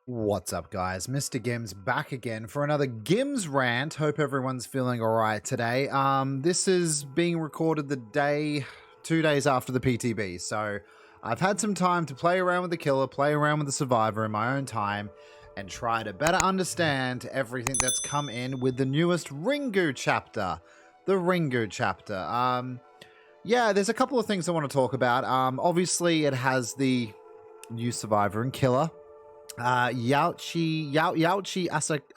What's up, guys? MrGimms back again for another GimmsRant. Hope everyone's feeling alright today. This is being recorded the 2 days after the PTB, so I've had some time to play around with the killer, play around with the survivor in my own time, and try to better understand everything that's come in with the newest Ringu chapter. The Ringu chapter. Yeah, there's a couple of things I want to talk about. Obviously, it has the new survivor and killer. Yauchi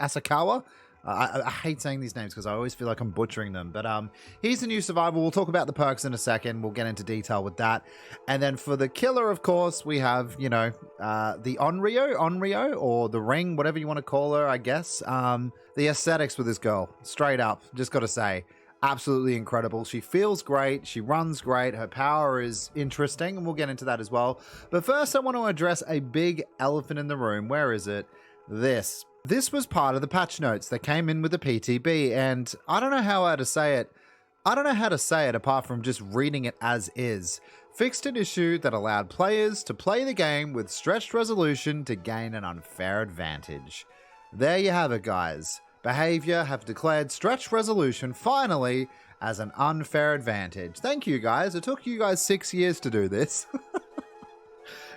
Asakawa. I hate saying these names because I always feel like I'm butchering them. But he's the new survivor. We'll talk about the perks in a second. We'll get into detail with that. And then for the killer, of course, we have, the Onryo, or the ring, whatever you want to call her, I guess. The aesthetics with this girl, straight up, just got to say. Absolutely incredible. She feels great. She runs great. Her power is interesting, and we'll get into that as well. But first, I want to address a big elephant in the room. Where is it? This. This was part of the patch notes that came in with the PTB, and I don't know how to say it. I don't know how to say it apart from just reading it as is. Fixed an issue that allowed players to play the game with stretched resolution to gain an unfair advantage. There you have it, guys. Behavior have declared stretch resolution finally as an unfair advantage. Thank you, guys. It took you guys 6 years to do this.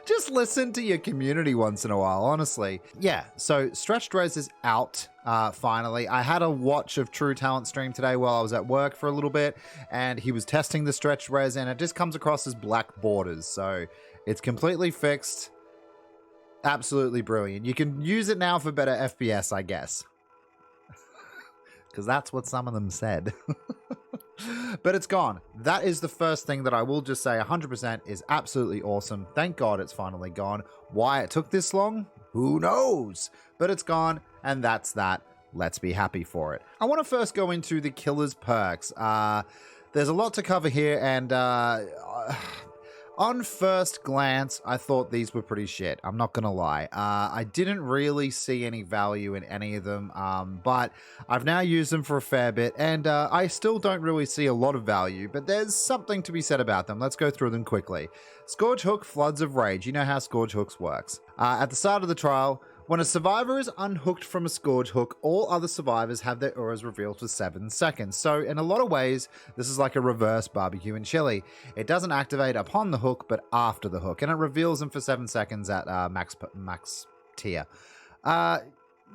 Just listen to your community once in a while, honestly. Yeah, so stretched res is out finally. I had a watch of True Talent stream today while I was at work for a little bit, and he was testing the stretched res, and it just comes across as black borders. So it's completely fixed. Absolutely brilliant. You can use it now for better FPS, I guess. Because that's what some of them said. But it's gone. That is the first thing that I will just say 100% is absolutely awesome. Thank God it's finally gone. Why it took this long? Who knows? But it's gone, and that's that. Let's be happy for it. I want to first go into the killer's perks. There's a lot to cover here, and on first glance, I thought these were pretty shit. I'm not going to lie. I didn't really see any value in any of them, but I've now used them for a fair bit, and I still don't really see a lot of value, but there's something to be said about them. Let's go through them quickly. Scourge Hook, Floods of Rage. You know how Scourge Hooks works. At the start of the trial, when a survivor is unhooked from a Scourge Hook, all other survivors have their auras revealed for 7 seconds. So in a lot of ways, this is like a reverse barbecue and chili. It doesn't activate upon the hook, but after the hook, and it reveals them for 7 seconds at max tier.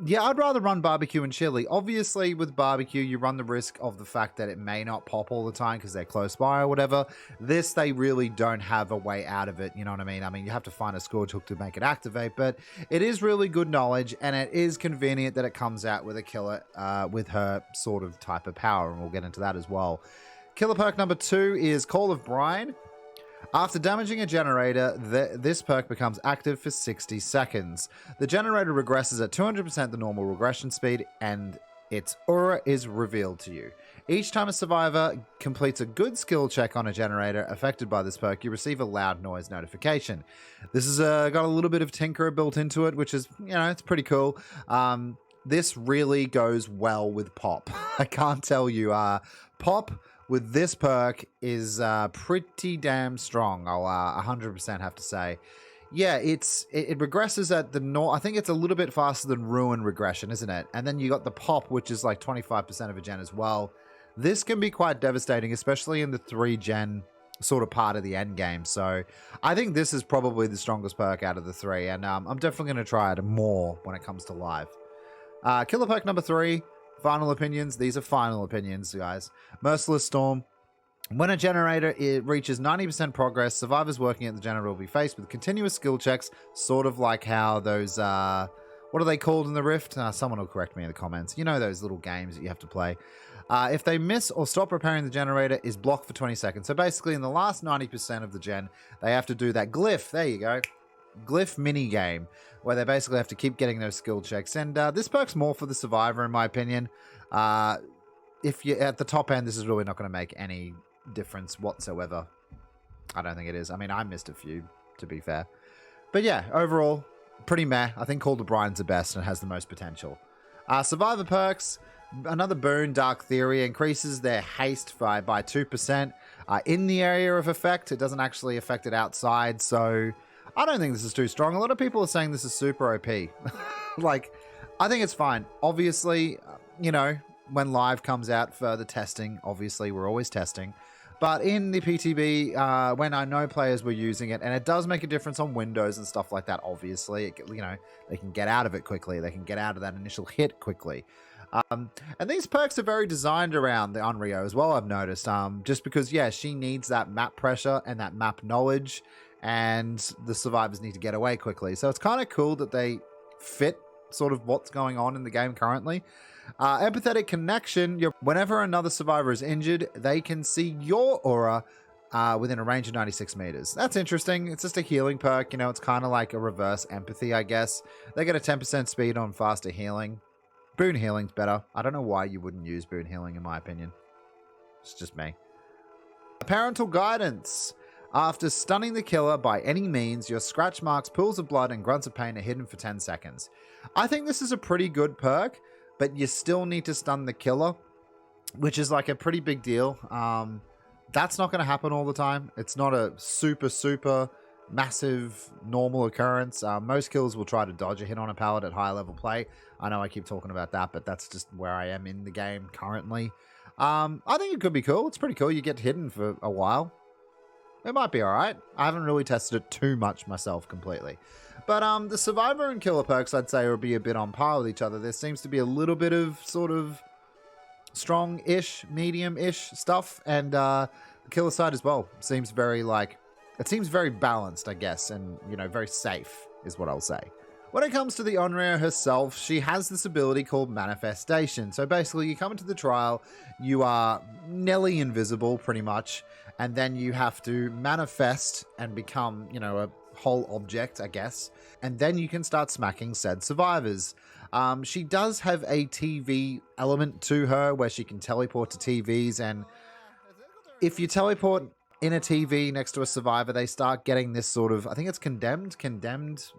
Yeah, I'd rather run barbecue and chili. Obviously, with barbecue, you run the risk of the fact that it may not pop all the time because they're close by or whatever. This, they really don't have a way out of it, you know what I mean? I mean, you have to find a Scourge Hook to make it activate, but it is really good knowledge, and it is convenient that it comes out with a killer with her sort of type of power, and we'll get into that as well. Killer perk number 2 is Call of Brine. After damaging a generator, this perk becomes active for 60 seconds. The generator regresses at 200% the normal regression speed, and its aura is revealed to you. Each time a survivor completes a good skill check on a generator affected by this perk, you receive a loud noise notification. This has got a little bit of tinkerer built into it, which is, it's pretty cool. This really goes well with Pop. I can't tell you. Pop with this perk is pretty damn strong. I'll 100% have to say. Yeah, it regresses at the I think it's a little bit faster than Ruin regression, isn't it? And then you got the Pop, which is like 25% of a gen as well. This can be quite devastating, especially in the 3-gen sort of part of the end game. So I think this is probably the strongest perk out of the 3, and I'm definitely going to try it more when it comes to live. Killer perk number 3. Final opinions. These are final opinions, guys. Merciless Storm. When a generator reaches 90% progress, survivors working at the generator will be faced with continuous skill checks, sort of like how those, what are they called in the Rift? Someone will correct me in the comments. You know those little games that you have to play. If they miss or stop repairing the generator, is blocked for 20 seconds. So basically, in the last 90% of the gen, they have to do that glyph. There you go. Glyph mini game where they basically have to keep getting those skill checks, and this perk's more for the survivor in my opinion. If you're at the top end, this is really not going to make any difference whatsoever. I don't think it is. I mean, I missed a few, to be fair, but yeah, overall pretty meh. I think Call to Brian's the best and has the most potential. Survivor perks, another boon, Dark Theory, increases their haste by 2% in the area of effect. It doesn't actually affect it outside, so I don't think this is too strong. A lot of people are saying this is super OP. Like, I think it's fine. Obviously, you know, when live comes out, further testing, obviously we're always testing. But in the PTB, when I know players were using it, and it does make a difference on Windows and stuff like that, obviously, you know, they can get out of it quickly. They can get out of that initial hit quickly. And these perks are very designed around the Onryo as well, I've noticed. Just because, yeah, she needs that map pressure and that map knowledge, and the survivors need to get away quickly. So it's kind of cool that they fit sort of what's going on in the game currently. Empathetic connection. Whenever another survivor is injured, they can see your aura within a range of 96 meters. That's interesting. It's just a healing perk. You know, it's kind of like a reverse empathy, I guess. They get a 10% speed on faster healing. Boon healing's better. I don't know why you wouldn't use boon healing, in my opinion. It's just me. Parental guidance. After stunning the killer by any means, your scratch marks, pools of blood, and grunts of pain are hidden for 10 seconds. I think this is a pretty good perk, but you still need to stun the killer, which is like a pretty big deal. That's not going to happen all the time. It's not a super massive normal occurrence. Most kills will try to dodge a hit on a pallet at high level play. I know I keep talking about that, but that's just where I am in the game currently. I think it could be cool. It's pretty cool. You get hidden for a while. It might be all right. I haven't really tested it too much myself completely. But the survivor and killer perks, I'd say, will be a bit on par with each other. There seems to be a little bit of sort of strong-ish, medium-ish stuff. And the killer side as well seems very, like, it seems very balanced, I guess. And, you know, very safe is what I'll say. When it comes to the Onryo herself, she has this ability called manifestation. So basically, you come into the trial, you are nearly invisible, pretty much. And then you have to manifest and become, you know, a whole object, I guess. And then you can start smacking said survivors. She does have a TV element to her where she can teleport to TVs. And if you teleport in a TV next to a survivor, they start getting this sort of, I think it's condemned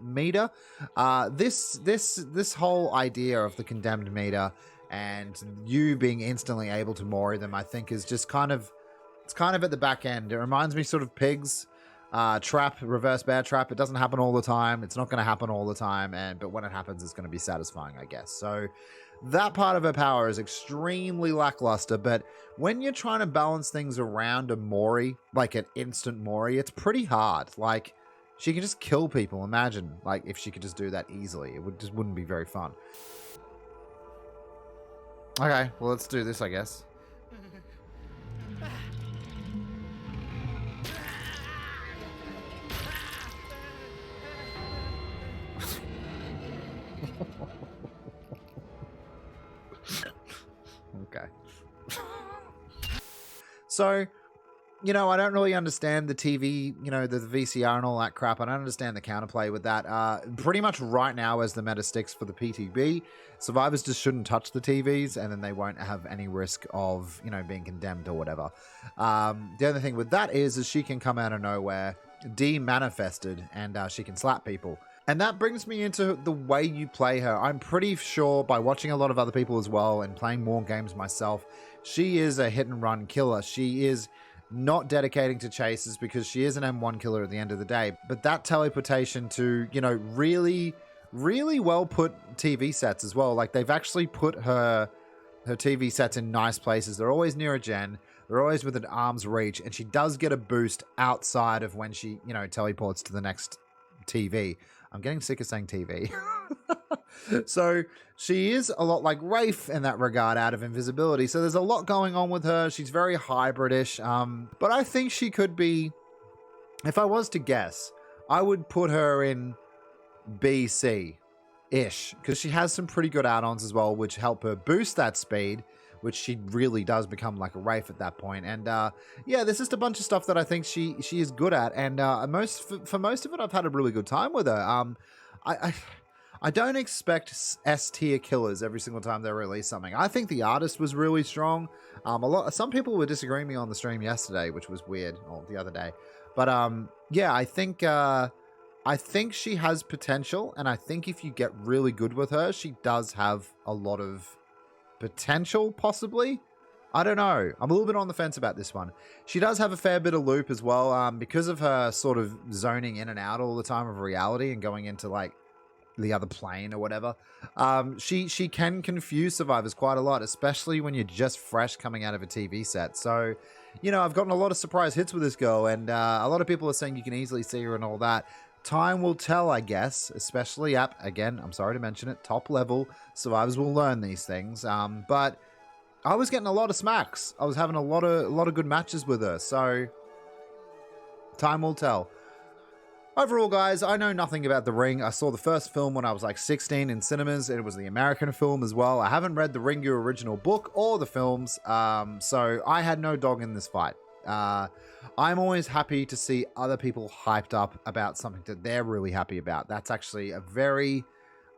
meter. This whole idea of the condemned meter and you being instantly able to mori them, I think is just kind of, it's kind of at the back end. It reminds me sort of Pigs, trap, reverse bear trap. It doesn't happen all the time. It's not going to happen all the time. But when it happens, it's going to be satisfying, I guess. So that part of her power is extremely lackluster. But when you're trying to balance things around a mori, like an instant mori, it's pretty hard. Like, she can just kill people. Imagine, like, if she could just do that easily. It just wouldn't be very fun. Okay, well, let's do this, I guess. Okay. So, you know, I don't really understand the TV, you know, the VCR and all that crap. I don't understand the counterplay with that. Pretty much right now, as the meta sticks for the PTB, survivors just shouldn't touch the TVs, and then they won't have any risk of, you know, being condemned or whatever. The other thing with that is she can come out of nowhere, de-manifested, and she can slap people. And that brings me into the way you play her. I'm pretty sure, by watching a lot of other people as well and playing more games myself, she is a hit and run killer. She is not dedicating to chases because she is an M1 killer at the end of the day. But that teleportation to, you know, really well put TV sets as well. Like, they've actually put her TV sets in nice places. They're always near a gen. They're always within arm's reach. And she does get a boost outside of when she, you know, teleports to the next TV. I'm getting sick of saying TV. So she is a lot like Wraith in that regard, out of invisibility. So there's a lot going on with her. She's very hybridish. But I think she could be, if I was to guess, I would put her in BC-ish, because she has some pretty good add-ons as well, which help her boost that speed, which she really does become like a Wraith at that point. And yeah, there's just a bunch of stuff that I think she is good at. And for most of it, I've had a really good time with her. I don't expect S-tier killers every single time they release something. I think the artist was really strong. Some people were disagreeing with me on the stream yesterday, which was weird, or the other day. But yeah, I think she has potential, and I think if you get really good with her, she does have a lot of potential, possibly. I don't know. I'm a little bit on the fence about this one. She does have a fair bit of loop as well, because of her sort of zoning in and out all the time of reality and going into like the other plane or whatever. She can confuse survivors quite a lot, especially when you're just fresh coming out of a TV set. So, you know, I've gotten a lot of surprise hits with this girl, and a lot of people are saying you can easily see her and all that. Time will tell, I guess, especially at, again, I'm sorry to mention it, top level. Survivors will learn these things. But I was getting a lot of smacks. I was having a lot of good matches with her. So time will tell. Overall, guys, I know nothing about The Ring. I saw the first film when I was like 16 in cinemas. It was the American film as well. I haven't read the Ringu original book or the films, so I had no dog in this fight. I'm always happy to see other people hyped up about something that they're really happy about. That's actually a very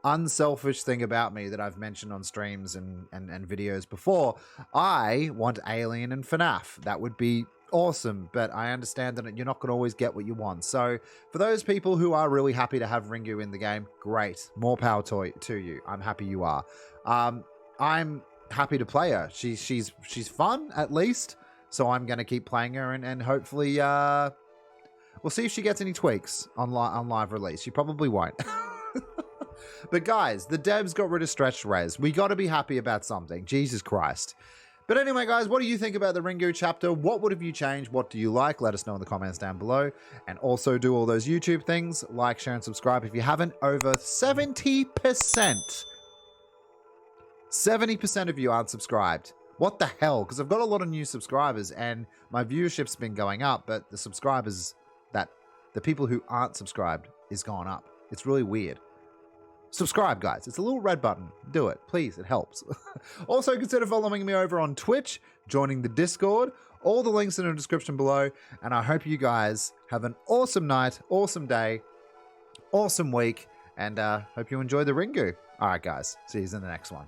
unselfish thing about me that I've mentioned on streams and videos before. I want Alien and FNAF. That would be awesome, but I understand that you're not going to always get what you want. So for those people who are really happy to have Ringu in the game, great. More power to you. I'm happy you are. I'm happy to play her. She's fun, at least. So I'm going to keep playing her, and hopefully we'll see if she gets any tweaks on live release. She probably won't. But guys, the devs got rid of stretched res. We got to be happy about something. Jesus Christ. But anyway, guys, what do you think about the Ringu chapter? What would have you changed? What do you like? Let us know in the comments down below. And also do all those YouTube things. Like, share, and subscribe if you haven't. Over 70%. 70% of you aren't subscribed. What the hell? Because I've got a lot of new subscribers and my viewership's been going up, but the subscribers, the people who aren't subscribed is going up. It's really weird. Subscribe, guys. It's a little red button. Do it. Please. It helps. Also, consider following me over on Twitch, joining the Discord. All the links in the description below. And I hope you guys have an awesome night, awesome day, awesome week, and hope you enjoy the Ringu. All right, guys. See you in the next one.